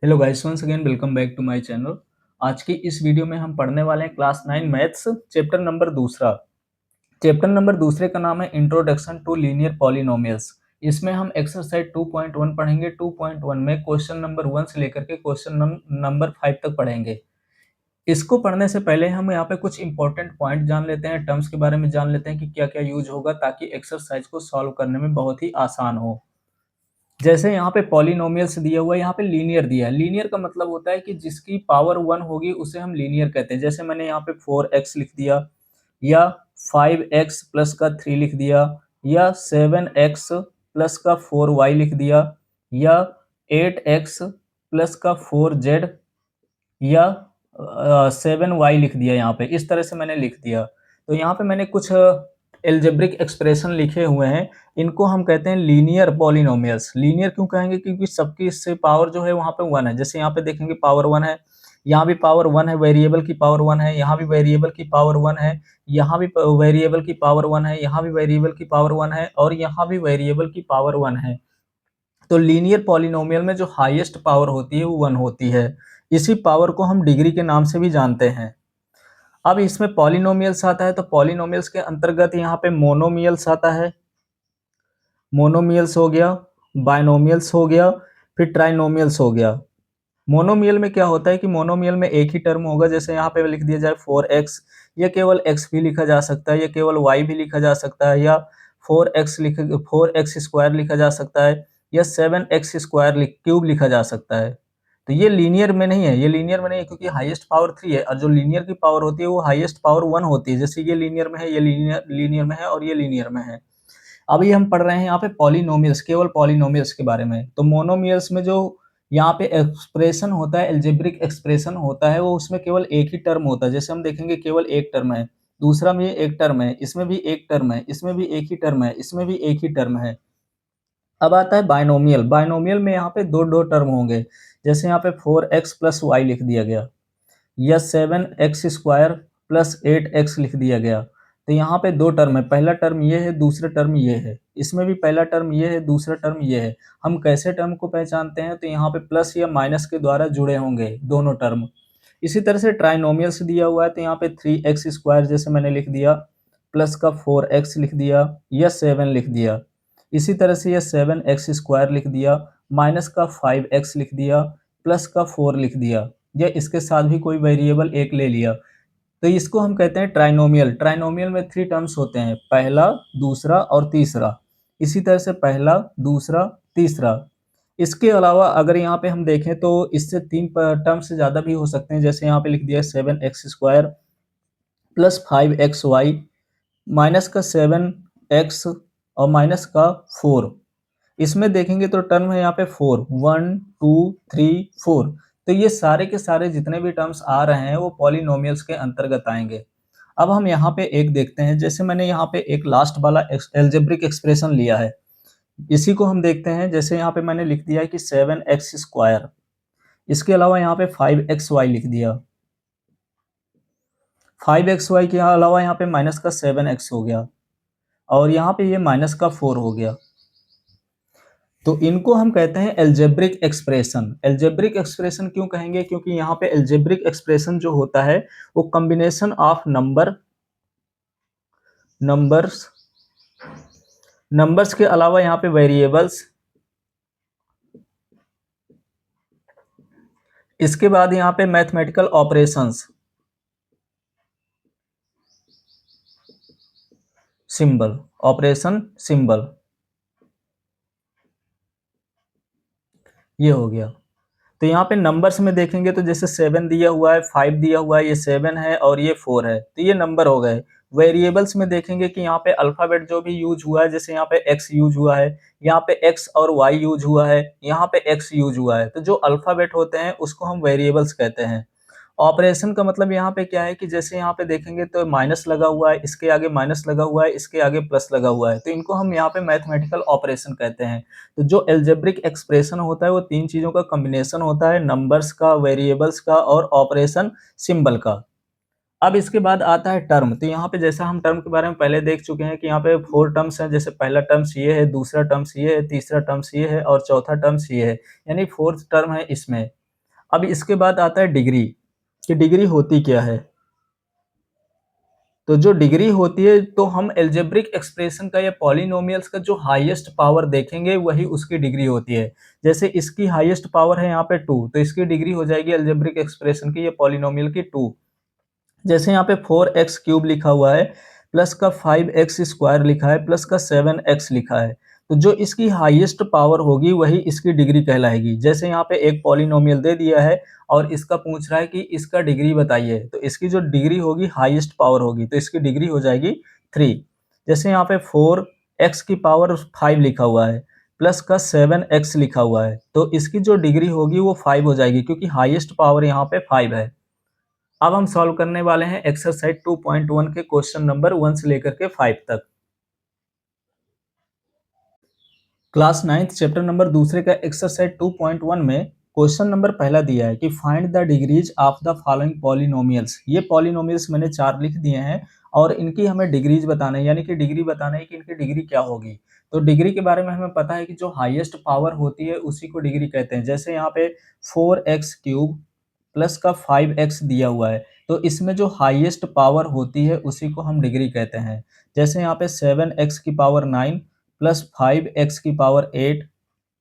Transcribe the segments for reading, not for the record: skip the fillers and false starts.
Hello guys, once again welcome back to my channel. आज की इस वीडियो में हम पढ़ने वाले हैं क्लास 9 मैथ्स चैप्टर नंबर दूसरा। चैप्टर नंबर दूसरे का नाम है इंट्रोडक्शन टू लीनियर पॉलिनोमियल्स। इसमें हम एक्सरसाइज 2.1 पढ़ेंगे। 2.1 में क्वेश्चन नंबर 1 से लेकर के क्वेश्चन नंबर 5 तक पढ़ेंगे। इसको पढ़ने से पहले हम यहाँ पे कुछ इंपॉर्टेंट पॉइंट जान लेते हैं, टर्म्स के बारे में जान लेते हैं कि क्या क्या यूज होगा, ताकि एक्सरसाइज को सॉल्व करने में बहुत ही आसान हो। जैसे यहाँ पे पॉलिनोमियल्स दिया हुआ है, यहाँ पे लीनियर दिया है। लीनियर का मतलब होता है कि जिसकी पावर 1 होगी उसे हम लीनियर कहते हैं। जैसे मैंने यहाँ पे 4x लिख दिया, या 5x प्लस का 3 लिख दिया, या 7x प्लस का 4y लिख दिया, या 8x प्लस का 4z, या 7y लिख दिया। यहाँ पे इस तरह से मैंने लिख दिया। तो यहाँ पे मैंने कुछ एल्जेब्रिक एक्सप्रेशन लिखे हुए हैं, इनको हम कहते हैं लीनियर पॉलिनोमियल्स। लीनियर क्यों कहेंगे? क्योंकि सबकी इससे पावर जो है वहाँ पे 1 है। जैसे यहाँ पे देखेंगे पावर 1 है, यहाँ भी पावर 1 है, वेरिएबल की पावर 1 है, यहाँ भी वेरिएबल की पावर 1 है, यहाँ भी वेरिएबल की पावर 1 है, यहाँ भी वेरिएबल की पावर 1 है, और यहाँ भी वेरिएबल की पावर 1 है। तो लीनियर पॉलिनोमियल में जो हाईएस्ट पावर होती है वो 1 होती है। इसी पावर को हम डिग्री के नाम से भी जानते हैं। अब इसमें पॉलिनोमियल्स आता है, तो पॉलिनोमियल्स के अंतर्गत यहाँ पे मोनोमियल्स आता है, मोनोमियल्स हो गया, बाइनोमियल्स हो गया, फिर ट्राइनोमियल्स हो गया। मोनोमियल में क्या होता है कि मोनोमियल में एक ही टर्म होगा। जैसे यहाँ पे लिख दिया जाए 4x, या केवल x भी लिखा जा सकता है, या केवल y भी लिखा जा सकता है, या 4x स्क्वायर लिखा जा सकता है, या 7x स्क्वायर क्यूब लिखा जा सकता है। तो ये लीनियर में नहीं है, ये लीनियर में नहीं है क्योंकि हाईएस्ट पावर 3 है, और जो लीनियर की पावर होती है वो हाईएस्ट पावर 1 होती है। जैसे ये लीनियर में है, ये लीनियर में है, और ये लीनियर में है। अभी हम पढ़ रहे हैं यहाँ पे पॉलिनोमियल्स, केवल पॉलिनोमियल्स के बारे में। तो मोनोमियल्स में जो यहाँ पे एक्सप्रेशन होता है, एल्जेब्रिक एक्सप्रेशन होता है, वो उसमें केवल एक ही टर्म होता है। जैसे हम देखेंगे केवल एक टर्म है, दूसरा में एक टर्म है, इसमें भी एक टर्म है, इसमें भी एक ही टर्म है, इसमें भी एक ही टर्म है। अब आता है बाइनोमियल। बाइनोमियल में यहाँ पे दो दो टर्म होंगे। जैसे यहाँ पे 4x प्लस वाई लिख दिया गया, या 7x स्क्वायर प्लस 8x लिख दिया गया। तो यहाँ पे दो टर्म है, पहला टर्म ये है, दूसरा टर्म ये है। इसमें भी पहला टर्म ये है, दूसरा टर्म ये है। हम कैसे टर्म को पहचानते हैं? तो यहाँ पे प्लस या माइनस के द्वारा जुड़े होंगे दोनों टर्म। इसी तरह से ट्राइनोमियल्स दिया हुआ है, तो यहाँ पे 3x स्क्वायर जैसे मैंने लिख दिया, प्लस का 4x लिख दिया, या 7 लिख दिया। इसी तरह से ये 7x स्क्वायर लिख दिया, माइनस का 5x लिख दिया, प्लस का 4 लिख दिया, या इसके साथ भी कोई वेरिएबल एक ले लिया। तो इसको हम कहते हैं ट्राइनोमियल। ट्राइनोमियल में 3 टर्म्स होते हैं, पहला, दूसरा और तीसरा। इसी तरह से पहला, दूसरा, तीसरा। इसके अलावा अगर यहाँ पे हम देखें तो इससे 3 टर्म से ज़्यादा भी हो सकते हैं। जैसे यहाँ पे लिख दिया 7x square plus 5xy, minus का 7x, और माइनस का 4। इसमें देखेंगे तो टर्म है यहाँ पे 4, 1 2 3 4। तो ये सारे के सारे जितने भी टर्म्स आ रहे हैं वो पॉलिनोमियल्स के अंतर्गत आएंगे। अब हम यहाँ पे एक देखते हैं। जैसे मैंने यहाँ पे एक लास्ट वाला एल्जेब्रिक एक्सप्रेशन लिया है, इसी को हम देखते हैं। जैसे यहाँ पे मैंने लिख दिया है कि 7x स्क्वायर, इसके अलावा यहाँ पे 5xy लिख दिया, 5xy के अलावा यहाँ पे माइनस का 7x हो गया, और यहाँ पे ये माइनस का 4 हो गया। तो इनको हम कहते हैं एल्जेब्रिक एक्सप्रेशन। एल्जेब्रिक एक्सप्रेशन क्यों कहेंगे? क्योंकि यहाँ पे एल्जेब्रिक एक्सप्रेशन जो होता है वो कॉम्बिनेशन ऑफ नंबर्स के अलावा यहाँ पे वेरिएबल्स, इसके बाद यहाँ पे mathematical operations, symbol, operation symbol, ये हो गया। तो यहाँ पे नंबर्स में देखेंगे तो जैसे 7 दिया हुआ है, 5 दिया हुआ है, ये 7 है और ये 4 है, तो ये नंबर हो गए। वेरिएबल्स में देखेंगे कि यहाँ पे अल्फाबेट जो भी यूज हुआ है, जैसे यहाँ पे x यूज हुआ है, यहाँ पे x और y यूज हुआ है, यहाँ पे x यूज हुआ है। तो जो अल्फाबेट होते हैं उसको हम वेरिएबल्स कहते हैं। ऑपरेशन का मतलब यहाँ पे क्या है कि जैसे यहाँ पे देखेंगे तो माइनस लगा हुआ है, इसके आगे माइनस लगा हुआ है, इसके आगे प्लस लगा हुआ है, तो इनको हम यहाँ पे मैथमेटिकल ऑपरेशन कहते हैं। तो जो एल्जेब्रिक एक्सप्रेशन होता है वो 3 चीजों का कॉम्बिनेशन होता है, नंबर्स का, वेरिएबल्स का और ऑपरेशन सिंबल का। अब इसके बाद आता है टर्म। तो यहाँ पे जैसा हम टर्म के बारे में पहले देख चुके हैं कि यहाँ पे 4 टर्म्स हैं। जैसे पहला टर्म्स ये है, दूसरा टर्म्स ये है, तीसरा टर्म्स ये है और चौथा टर्म्स ये है, यानी 4th टर्म है इसमें। अब इसके बाद आता है डिग्री, कि डिग्री होती क्या है। तो जो डिग्री होती है, तो हम अलजेब्रिक एक्सप्रेशन का या पॉलिनोमियल्स का जो हाईएस्ट पावर देखेंगे वही उसकी डिग्री होती है। जैसे इसकी हाईएस्ट पावर है यहाँ पे 2, तो इसकी डिग्री हो जाएगी अलजेब्रिक एक्सप्रेशन की या पॉलिनोमियल की 2। जैसे यहाँ पे 4x क्यूब लिखा हुआ है, प्लस का 5x स्क्वायर लिखा है, प्लस का 7x लिखा है, तो जो इसकी हाईएस्ट पावर होगी वही इसकी डिग्री कहलाएगी। जैसे यहाँ पे एक पॉलिनोमियल दे दिया है और इसका पूछ रहा है कि इसका डिग्री बताइए, तो इसकी जो डिग्री होगी हाईएस्ट पावर होगी, तो इसकी डिग्री हो जाएगी 3। जैसे यहाँ पे 4x की पावर 5 लिखा हुआ है, प्लस का 7x लिखा हुआ है, तो इसकी जो डिग्री होगी वो 5 हो जाएगी, क्योंकि हाईएस्ट पावर यहाँ पे 5 है। अब हम सॉल्व करने वाले हैं एक्सरसाइज 2.1 के क्वेश्चन नंबर 1 से लेकर के 5 तक। क्लास 9th चैप्टर नंबर दूसरे का एक्सरसाइज 2.1 में क्वेश्चन नंबर पहला दिया है कि find the degrees of the following polynomials. ये पॉलिनोमियल्स मैंने 4 लिख दिए हैं और इनकी हमें डिग्रीज बताना है, यानी कि डिग्री बताना है कि इनकी डिग्री क्या होगी। तो डिग्री के बारे में हमें पता है कि जो हाईएस्ट पावर होती है उसी को डिग्री कहते हैं। जैसे यहाँ पे 4x क्यूब प्लस का 5x दिया हुआ है, तो इसमें जो हाईएस्ट पावर होती है उसी को हम डिग्री कहते हैं। जैसे यहाँ पे 7x की पावर 9 प्लस 5x की पावर 8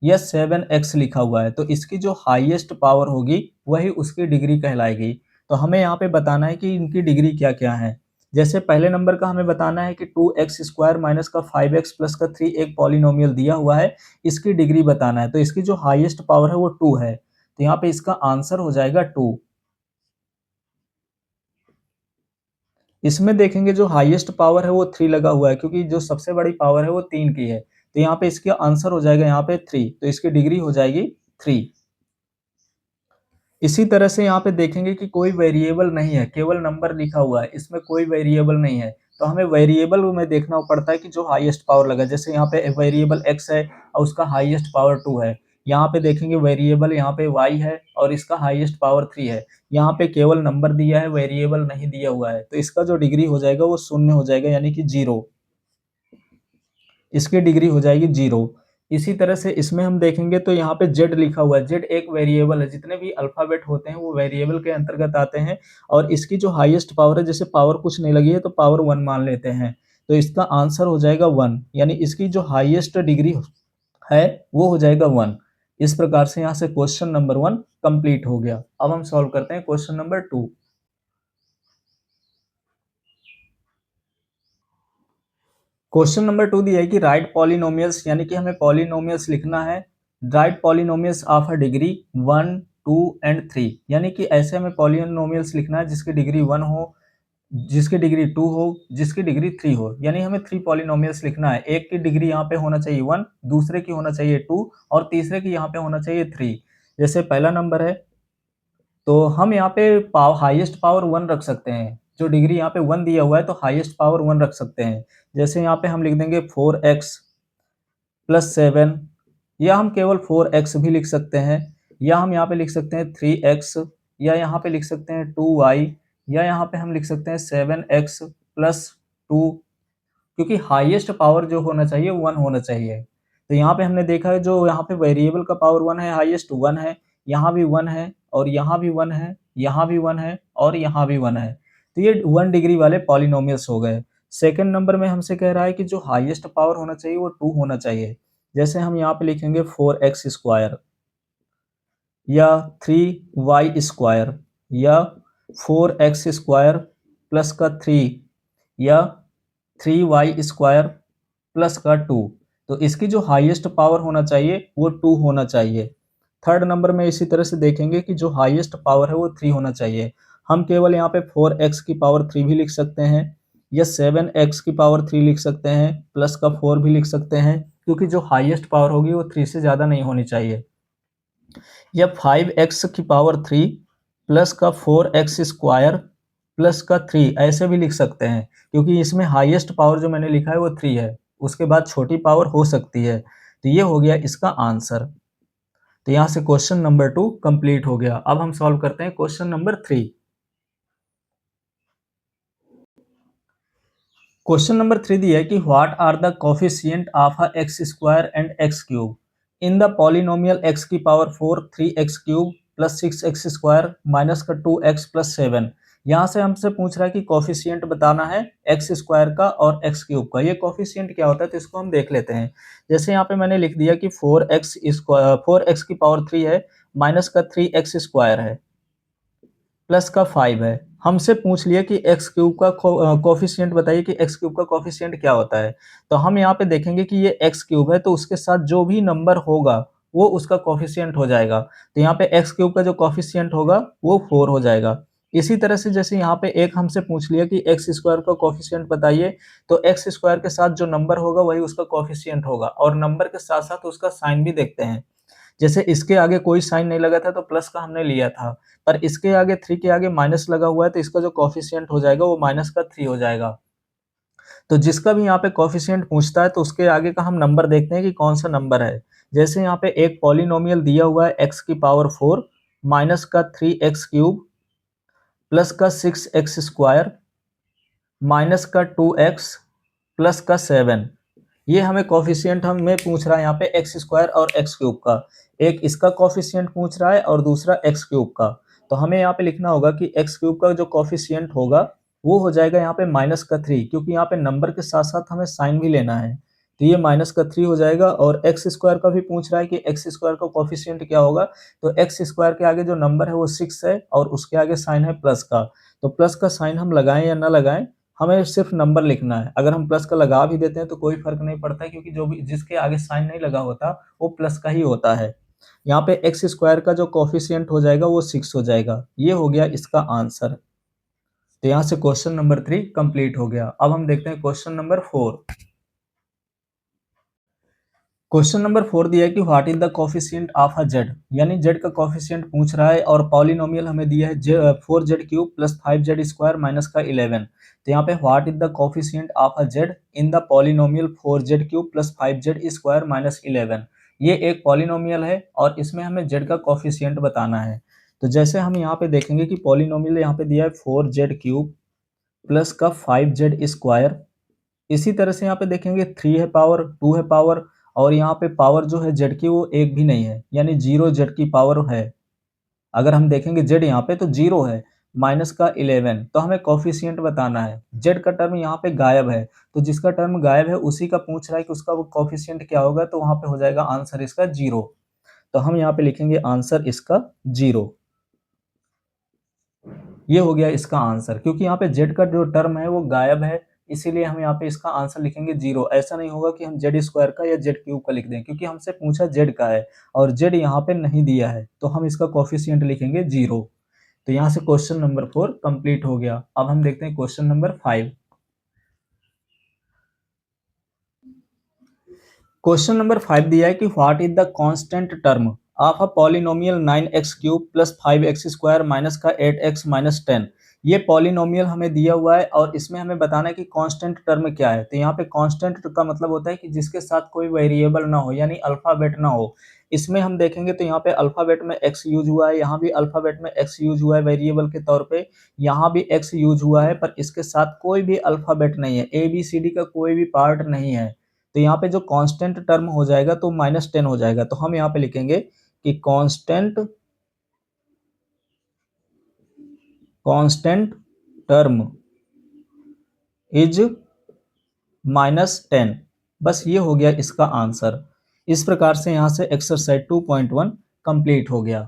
या 7x लिखा हुआ है, तो इसकी जो हाईएस्ट पावर होगी वही उसकी डिग्री कहलाएगी। तो हमें यहाँ पे बताना है कि इनकी डिग्री क्या क्या है। जैसे पहले नंबर का हमें बताना है कि 2x स्क्वायर माइनस का 5x प्लस का 3 एक पॉलिनोमियल दिया हुआ है, इसकी डिग्री बताना है। तो इसकी जो हाईएस्ट पावर है वो 2 है, तो यहाँ पे इसका आंसर हो जाएगा 2। इसमें देखेंगे जो हाईएस्ट पावर है वो 3 लगा हुआ है, क्योंकि जो सबसे बड़ी पावर है वो 3 की है, तो यहाँ पे इसका आंसर हो जाएगा यहाँ पे 3, तो इसकी डिग्री हो जाएगी 3। इसी तरह से यहाँ पे देखेंगे कि कोई वेरिएबल नहीं है, केवल नंबर लिखा हुआ है, इसमें कोई वेरिएबल नहीं है, तो हमें वेरिएबल में देखना पड़ता है कि जो हाईएस्ट पावर लगा। जैसे यहाँ पे वेरिएबल x है और उसका हाईएस्ट पावर 2 है। यहाँ पे देखेंगे वेरिएबल यहाँ पे y है और इसका हाईएस्ट पावर 3 है। यहाँ पे केवल नंबर दिया है, वेरिएबल नहीं दिया हुआ है, तो इसका जो डिग्री हो जाएगा वो 0 हो जाएगा, यानी कि 0। इसकी डिग्री हो जाएगी 0। इसी तरह से इसमें हम देखेंगे तो यहाँ पे z लिखा हुआ है, z एक वेरिएबल है, जितने भी अल्फाबेट होते हैं वो वेरिएबल के अंतर्गत आते हैं। और इसकी जो हाईएस्ट पावर है, जैसे पावर कुछ नहीं लगी है तो पावर 1 मान लेते हैं, तो इसका आंसर हो जाएगा 1, यानी इसकी जो हाईएस्ट डिग्री है वो हो जाएगा 1। इस प्रकार से यहाँ से क्वेश्चन नंबर 1 कंप्लीट हो गया। अब हम सॉल्व करते हैं क्वेश्चन नंबर 2। क्वेश्चन नंबर 2 दिया है कि राइट पॉलिनोमियल्स, यानी कि हमें पॉलिनोमियल्स लिखना है। Right polynomials of a degree 1, 2 and 3, यानी कि ऐसे हमें पॉलिनोमियल्स लिखना है जिसकी डिग्री 1 हो, जिसकी डिग्री 2 हो, जिसकी डिग्री 3 हो। यानी हमें 3 पॉलिनोमियल्स लिखना है। एक की डिग्री यहाँ पे होना चाहिए 1, दूसरे की होना चाहिए 2 और तीसरे की यहाँ पे होना चाहिए 3। जैसे पहला नंबर है, तो हम यहाँ पे हाईएस्ट पावर 1 रख सकते हैं। जो डिग्री यहाँ पे 1 दिया हुआ है तो हाईएस्ट पावर 1 रख सकते हैं। जैसे यहाँ पे हम लिख देंगे 4x प्लस 7, या हम केवल 4x भी लिख सकते हैं, या हम यहाँ पे लिख सकते हैं 3x, या यहाँ पे लिख सकते हैं 2y, या यहाँ पे हम लिख सकते हैं 7x प्लस 2, क्योंकि हाईएस्ट पावर जो होना चाहिए 1 होना चाहिए। तो यहाँ पे हमने देखा है जो यहाँ पे वेरिएबल का पावर 1 है, हाईएस्ट 1 है, यहाँ भी 1 है और यहाँ भी 1 है, यहाँ भी 1 है और यहाँ भी 1 है। तो ये 1 डिग्री वाले पॉलिनोमियल्स हो गए। सेकंड नंबर में हमसे कह रहा है कि जो हाईएस्ट पावर होना चाहिए वो 2 होना चाहिए। जैसे हम यहाँ पे लिखेंगे 4x स्क्वायर या 3y स्क्वायर या 4x स्क्वायर प्लस का 3 या 3y स्क्वायर प्लस का 2, तो इसकी जो हाईएस्ट पावर होना चाहिए वो 2 होना चाहिए। थर्ड नंबर में इसी तरह से देखेंगे कि जो हाईएस्ट पावर है वो 3 होना चाहिए। हम केवल यहाँ पे 4x की पावर 3 भी लिख सकते हैं, या 7x की पावर 3 लिख सकते हैं, प्लस का 4 भी लिख सकते हैं, क्योंकि जो हाईएस्ट पावर होगी वो 3 से ज़्यादा नहीं होनी चाहिए। या 5x की पावर 3 प्लस का 4x स्क्वायर प्लस का 3 ऐसे भी लिख सकते हैं, क्योंकि इसमें हाईएस्ट पावर जो मैंने लिखा है वो 3 है, उसके बाद छोटी पावर हो सकती है। तो ये हो गया इसका आंसर। तो यहाँ से क्वेश्चन नंबर 2 कंप्लीट हो गया। अब हम सॉल्व करते हैं क्वेश्चन नंबर 3। क्वेश्चन नंबर 3 दिया है कि what are the coefficient of a x square and x cube in the polynomial x की power 4 3x cube plus 6x² minus का 2x+7। यहाँ से हमसे पूछ रहा है कि कोफिशिएंट बताना है x² का और x³ का। ये कोफिशिएंट क्या होता है तो इसको हम देख लेते हैं। जैसे यहाँ पे मैंने लिख दिया कि 4x की पावर 3 है, माइनस का 3x² है, प्लस का 5 है। हमसे पूछ लिया कि x³ का कोफिशिएंट बताइए कि x³ का कोफिशिएंट क्या होता है। तो हम यहाँ पे देखेंगे कि ये x³ है तो उसके साथ जो भी नंबर होगा वो उसका कोफिशिएंट हो जाएगा। तो यहाँ पे x³ का जो कोफिशिएंट होगा वो 4 हो जाएगा। इसी तरह से जैसे यहाँ पे एक हमसे पूछ लिया कि x² का कोफिशिएंट बताइए, तो x² के साथ जो नंबर होगा वही उसका कोफिशिएंट होगा, और नंबर के साथ साथ उसका साइन भी देखते हैं। जैसे इसके आगे कोई साइन नहीं लगा था तो प्लस का हमने लिया था, पर इसके आगे 3 के आगे माइनस लगा हुआ है तो इसका जो कोफिशिएंट हो जाएगा वो माइनस का 3 हो जाएगा। तो जिसका भी यहाँ पे कोफिशिएंट पूछता है तो उसके आगे का हम नंबर देखते हैं कि कौन सा नंबर है। जैसे यहाँ पे एक पॉलिनोमियल दिया हुआ है x की पावर 4 माइनस का 3x³ प्लस का 6x² माइनस का 2x प्लस का 7। ये हमें कोफिशिएंट हमें पूछ रहा है यहाँ पे x² और x³ का। एक इसका कोफिशिएंट पूछ रहा है और दूसरा x³ का। तो हमें यहाँ पे लिखना होगा कि x³ का जो कोफिशिएंट होगा वो हो जाएगा यहाँ पे माइनस का 3, क्योंकि यहाँ पे नंबर के साथ साथ हमें साइन भी लेना है। तो ये माइनस का 3 हो जाएगा। और x² का भी पूछ रहा है कि x² का कोफिशिएंट क्या होगा, तो x² के आगे जो नंबर है वो 6 है और उसके आगे साइन है प्लस का। तो प्लस का साइन हम लगाएं या ना लगाएं, हमें सिर्फ नंबर लिखना है। अगर हम प्लस का लगा भी देते हैं तो कोई फर्क नहीं पड़ता है, क्योंकि जो भी जिसके आगे साइन नहीं लगा होता वो प्लस का ही होता है। यहाँ पे x² का जो कोफिशिएंट हो जाएगा वो 6 हो जाएगा। ये हो गया इसका आंसर। तो यहाँ से क्वेश्चन नंबर 3 कंप्लीट हो गया। अब हम देखते हैं क्वेश्चन नंबर 4। क्वेश्चन नंबर 4 दिया है कि what is the coefficient of a Z, यानी जेड का कोफिशिएंट पूछ रहा है और पॉलिनोमियल हमें दिया है 4z³ प्लस 5z² माइनस का 11। तो यहाँ पे what is the coefficient of a Z in the polynomial 4z³ plus 5z² minus 11। ये एक पॉलिनोमियल है और इसमें हमें जेड का कोफिशिएंट बताना है। तो जैसे हम यहाँ पे देखेंगे कि पॉलिनोमियल यहाँ पे दिया है 4z³ प्लस का 5z²। इसी तरह से यहाँ पे देखेंगे 3 है पावर, 2 है पावर, और यहाँ पे पावर जो है जेड की वो एक भी नहीं है, यानी 0 जेड की पावर है। अगर हम देखेंगे जेड यहाँ पे तो 0 है, माइनस का 11। तो हमें कोफिशिएंट बताना है। जेड का टर्म यहाँ पे गायब है, तो जिसका टर्म गायब है उसी का पूछ रहा है कि उसका वो कोफिशिएंट क्या होगा, तो वहां पे हो जाएगा आंसर इसका 0। तो हम यहाँ पे लिखेंगे आंसर इसका 0। ये हो गया इसका आंसर, क्योंकि यहाँ पे जेड का जो टर्म है वो गायब है, इसीलिए हम यहाँ पे इसका आंसर लिखेंगे 0। ऐसा नहीं होगा कि हम z² का या z³ का लिख दें, क्योंकि हमसे पूछा जेड का है और जेड यहाँ पे नहीं दिया है, तो हम इसका कोफिशिएंट लिखेंगे 0। तो यहाँ से क्वेश्चन नंबर 4 कंप्लीट हो गया। अब हम देखते हैं क्वेश्चन नंबर 5। क्वेश्चन नंबर 5 दिया है कि what is the constant term of a polynomial 9x³ plus 5x² minus का 8x माइनस 10। ये पॉलिनोमियल हमें दिया हुआ है और इसमें हमें बताना है कि कांस्टेंट टर्म क्या है। तो यहाँ पे कांस्टेंट का मतलब होता है कि जिसके साथ कोई वेरिएबल ना हो, यानी अल्फाबेट ना हो। इसमें हम देखेंगे तो यहाँ पे अल्फाबेट में x यूज हुआ है, यहाँ भी अल्फाबेट में x यूज हुआ है वेरिएबल के तौर पे, यहाँ भी x यूज हुआ है, पर इसके साथ कोई भी अल्फाबेट नहीं है, ABCD का कोई भी पार्ट नहीं है। तो यहाँ पे जो कांस्टेंट टर्म हो जाएगा तो -10 हो जाएगा। तो हम यहाँ पे लिखेंगे कि कांस्टेंट टर्म इज -10। बस ये हो गया इसका आंसर। इस प्रकार से यहाँ से एक्सरसाइज 2.1 कंप्लीट हो गया।